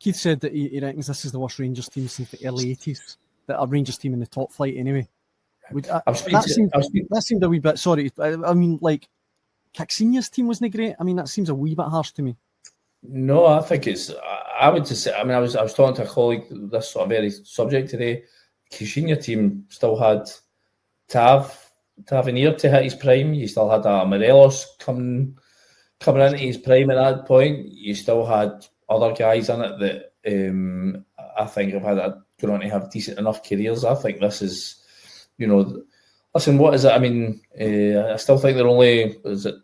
Keith said that he reckons this is the worst Rangers team since the early 80s. That a Rangers team in the top flight anyway. That seemed a wee bit, sorry, I mean, like, Caxinha's team wasn't great. I mean, that seems a wee bit harsh to me. No, I think it's, I would just say, I mean, I was talking to a colleague this sort of very subject today. Caxinha team still had Tavernier to hit his prime. You still had Morelos coming into his prime at that point. You still had other guys in it that I think have gone on to have decent enough careers. I think this is, listen, what is it? I mean, I still think they're only, is it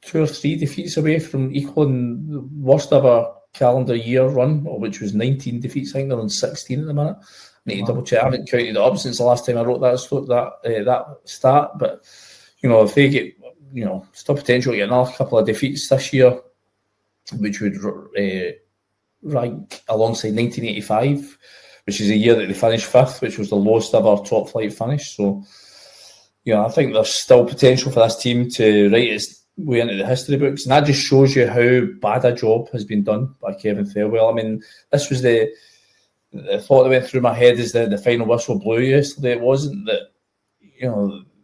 2 or 3 defeats away from equaling the worst ever calendar year run, which was 19 defeats. I think they're on 16 at the minute. I need to double check. I haven't counted it up since the last time I wrote that stat. But if they get, still potential to get another couple of defeats this year, which would rank alongside 1985, which is a year that they finished 5th, which was the lowest ever top flight finish. So, I think there's still potential for this team to write its way into the history books, and that just shows you how bad a job has been done by Kevin Thelwell. I mean, this was the thought that went through my head is that the final whistle blew yesterday. It wasn't that,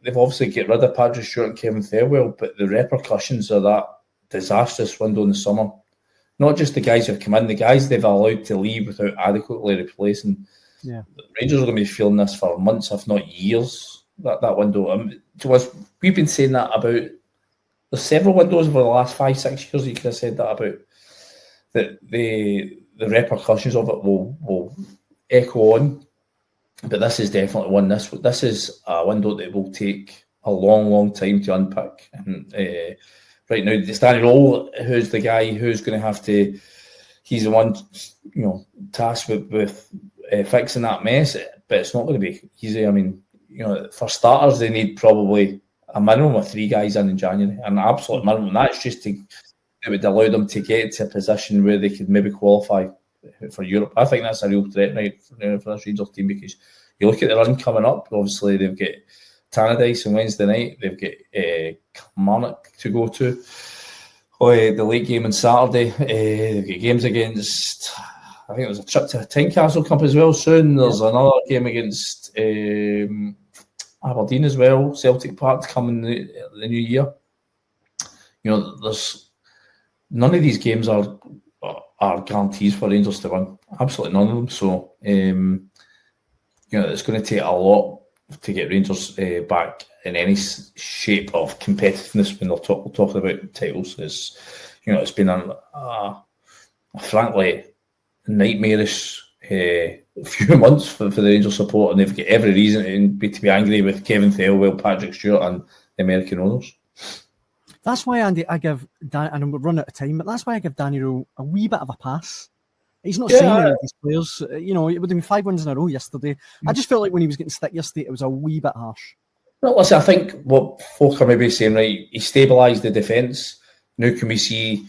they've obviously get rid of Patrick Stewart and Kevin Thelwell, but the repercussions of that disastrous window in the summer, not just the guys who've come in, the guys they've allowed to leave without adequately replacing. Yeah, the Rangers are going to be feeling this for months, if not years. That window. To us, we've been saying that about. There's several windows over the last 5-6 years you could have said that about. That the repercussions of it will echo on, but this is definitely one. This is a window that will take a long time to unpick. And right now, it's Danny Rowe, who's the guy who's going to have to. He's the one, tasked with fixing that mess. But it's not going to be easy. I mean, for starters, they need probably a minimum of 3 guys in January, an absolute minimum. That's just it would allow them to get to a position where they could maybe qualify for Europe. I think that's a real threat right for this Rangers team, because you look at the run coming up. Obviously, they've got Tannadice on Wednesday night. They've got Kilmarnock to go to. The late game on Saturday. They've got games against. I think there's a trip to Tynecastle Cup as well soon. There's another game against Aberdeen as well. Celtic Park coming the new year. There's none of these games are guarantees for Rangers to win. Absolutely none of them. So it's going to take a lot to get Rangers back in any shape of competitiveness when they're talking about titles. It's been a frankly nightmarish few months for the Rangers support, and they've got every reason to be angry with Kevin Thelwell, Patrick Stewart, and the American owners. That's why, Andy, I give Dan, and we're running out of time, but that's why I give Danny Rowe a wee bit of a pass. He's not saying any of these players. It would have been 5 wins in a row yesterday. I just felt like when he was getting stick yesterday, it was a wee bit harsh. Well, listen, I think what folk are maybe saying, right, he stabilised the defence. Now can we see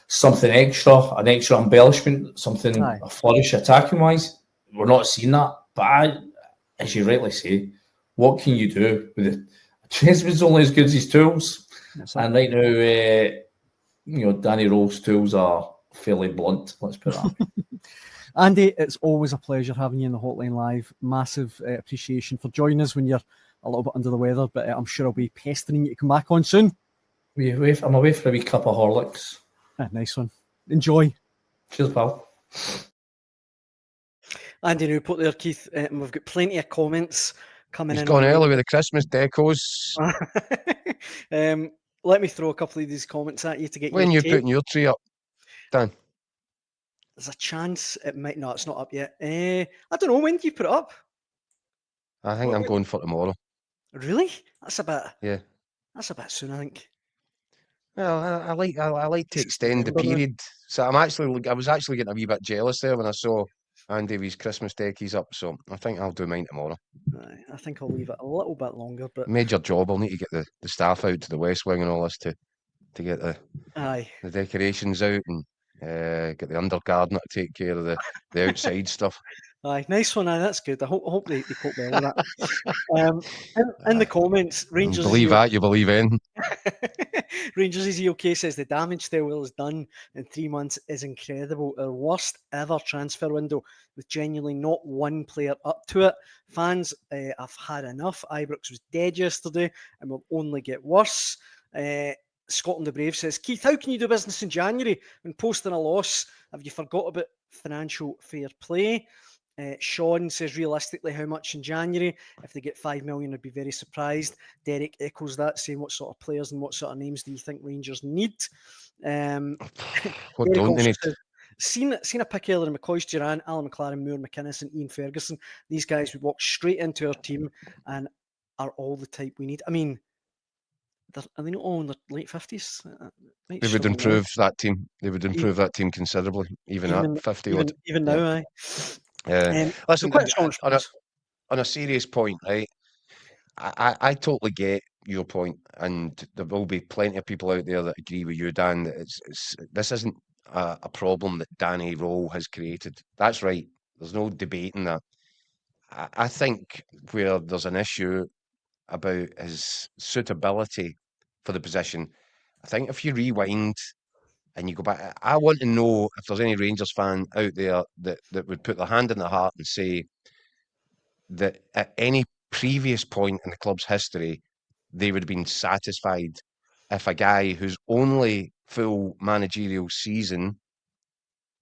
something extra, an extra embellishment, something, a flourish attacking-wise? We're not seeing that. But as you rightly say, what can you do with it? A tradesman's only as good as his tools. And right now, Danny Rowe's tools are fairly blunt, let's put that. Andy, it's always a pleasure having you in the Hotline Live. Massive appreciation for joining us when you're a little bit under the weather, but I'm sure I'll be pestering you to come back on soon. I'm away for a wee cup of Horlicks. Nice one. Enjoy. Cheers, pal. Andy Newport there, Keith. We've got plenty of comments coming in. He's gone early with the Christmas decos. Let me throw a couple of these comments at you to get when you're putting your tree up, Dan. There's a chance it might not. It's not up yet. I don't know. When do you put it up? I think I'm going for tomorrow. Really? That's a bit. Yeah. That's a bit soon, I think. Well, I like to extend the period. So I was actually getting a wee bit jealous there when I saw Andy with his Christmas deckies up. So I think I'll do mine tomorrow. I think I'll leave it a little bit longer. But major job. I'll need to get the staff out to the West Wing and all this to get the decorations out and get the undergardener to take care of the outside stuff. Aye, nice one. That's good. I hope they cope well with that. In the comments, Rangers. Believe that, you believe in. Rangers is okay, says the damage Thelwell has done in 3 months is incredible. Our worst ever transfer window with genuinely not one player up to it. Fans have had enough. Ibrox was dead yesterday and will only get worse. Scotland the Brave says, Keith, how can you do business in January when posting a loss? Have you forgot about financial fair play? Sean says, realistically, how much in January? If they get 5 million, I'd be very surprised. Derek echoes that, saying, what sort of players and what sort of names do you think Rangers need? What Derek don't they need? says, seen a pick earlier in McCoy, Duran, Alan McLaren, Moore, McInnes and Ian Ferguson. These guys would walk straight into our team and are all the type we need. I mean, are they not all in their late 50s? They would improve that team. They would improve that team considerably, even at 50 odd. Even now, listen, quite a strong response. On a serious point, right? I totally get your point, and there will be plenty of people out there that agree with you, Dan. That this isn't a problem that Danny Rowe has created. That's right. There's no debating that. I think where there's an issue about his suitability for the position, I think if you rewind and you go back, I want to know if there's any Rangers fan out there that would put their hand in their heart and say that at any previous point in the club's history, they would have been satisfied if a guy whose only full managerial season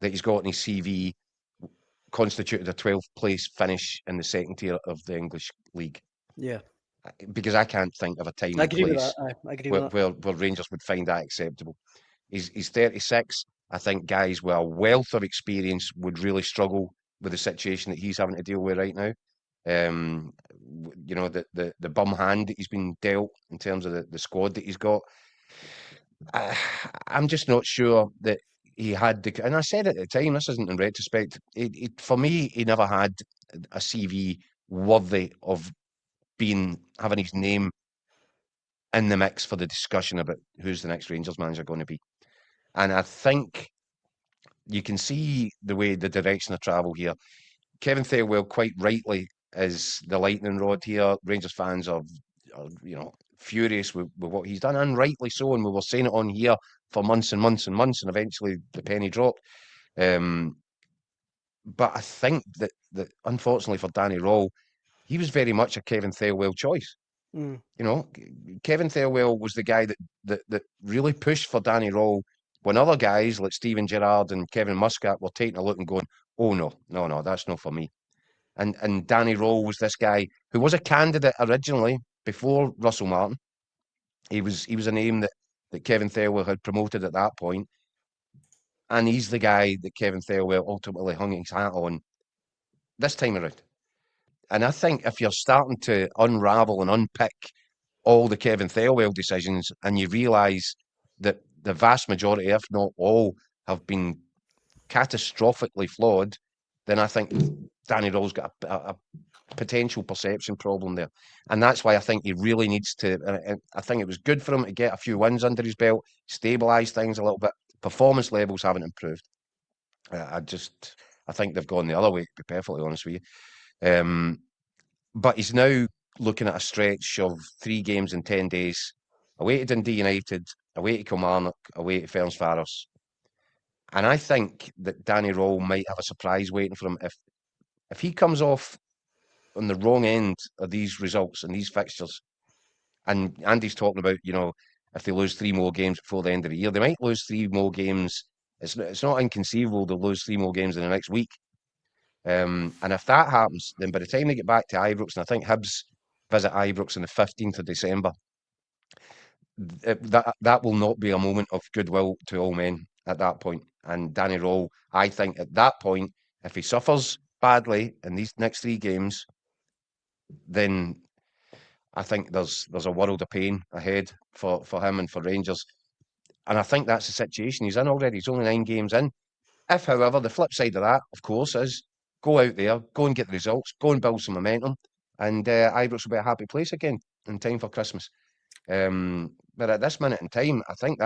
that he's got in his CV constituted a 12th place finish in the second tier of the English League. Yeah. Because I can't think of a time and place where Rangers would find that acceptable. He's 36. I think guys with a wealth of experience would really struggle with the situation that he's having to deal with right now. You know, the bum hand that he's been dealt in terms of the squad that he's got. I'm just not sure that he had the, and I said at the time, this isn't in retrospect, for me, he never had a CV worthy of having his name in the mix for the discussion about who's the next Rangers manager going to be. And I think you can see the way the direction of travel here. Kevin Thelwell quite rightly is the lightning rod here. Rangers fans are furious with what he's done, and rightly so. And we were saying it on here for months and months and months, and eventually the penny dropped. But I think that unfortunately for Danny Rowe, he was very much a Kevin Thelwell choice. You know, Kevin Thelwell was the guy that really pushed for Danny Rowe when other guys like Steven Gerrard and Kevin Muscat were taking a look and going, "Oh no, that's not for me." And Danny Rowe was this guy who was a candidate originally before Russell Martin. He was a name that Kevin Thelwell had promoted at that point, and he's the guy that Kevin Thelwell ultimately hung his hat on this time around. And I think if you're starting to unravel and unpick all the Kevin Thelwell decisions and you realise that the vast majority, if not all, have been catastrophically flawed, then I think Danny Rowe's got a potential perception problem there. And that's why I think he really needs to, I think it was good for him to get a few wins under his belt, stabilise things a little bit. Performance levels haven't improved. I think they've gone the other way, to be perfectly honest with you. But he's now looking at a stretch of 3 games in 10 days, away to Dundee United, away to Kilmarnock, away to Ferencváros. And I think that Danny Rowe might have a surprise waiting for him if he comes off on the wrong end of these results and these fixtures. And Andy's talking about, if they lose 3 more games before the end of the year, they might lose 3 more games. It's not inconceivable they'll lose 3 more games in the next week. And if that happens, then by the time they get back to Ibrox, and I think Hibs visit Ibrox on the 15th of December, that will not be a moment of goodwill to all men at that point. And Danny Rowe, I think at that point, if he suffers badly in these next 3 games, then I think there's a world of pain ahead for him and for Rangers. And I think that's the situation he's in already. He's only 9 games in. If, however, the flip side of that, of course, is go out there, go and get the results, go and build some momentum, and Ibrox will be a happy place again in time for Christmas. But at this minute in time, I think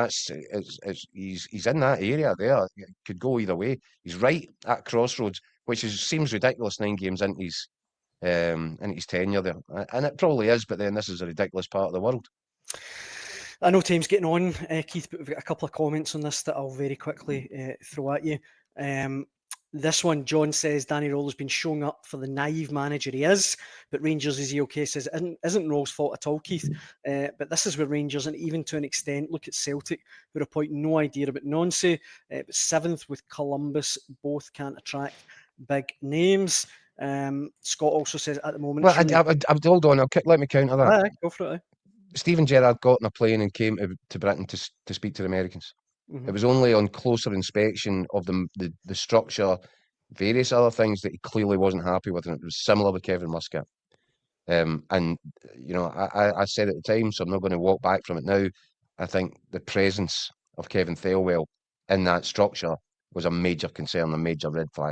he's in that area there. It could go either way. He's right at crossroads, which seems ridiculous 9 games into his tenure there, and it probably is. But then this is a ridiculous part of the world. I know time's getting on, Keith, but we've got a couple of comments on this that I'll very quickly throw at you. This one, John says Danny Rowell has been showing up for the naive manager he is, but Rangers, is he okay? Says isn't Rowell's fault at all, Keith. But this is where Rangers, and even to an extent, look at Celtic, who are point no idea about Nonce, but 7th with Columbus, both can't attract big names. Scott also says at the moment. Well, hold on. Let me counter that. Go for it. Steven Gerrard got on a plane and came to Britain to speak to the Americans. It was only on closer inspection of the structure, various other things that he clearly wasn't happy with, and it was similar with Kevin Muscat. And you know, I said at the time, so I'm not going to walk back from it now. I think the presence of Kevin Thelwell in that structure was a major concern, a major red flag.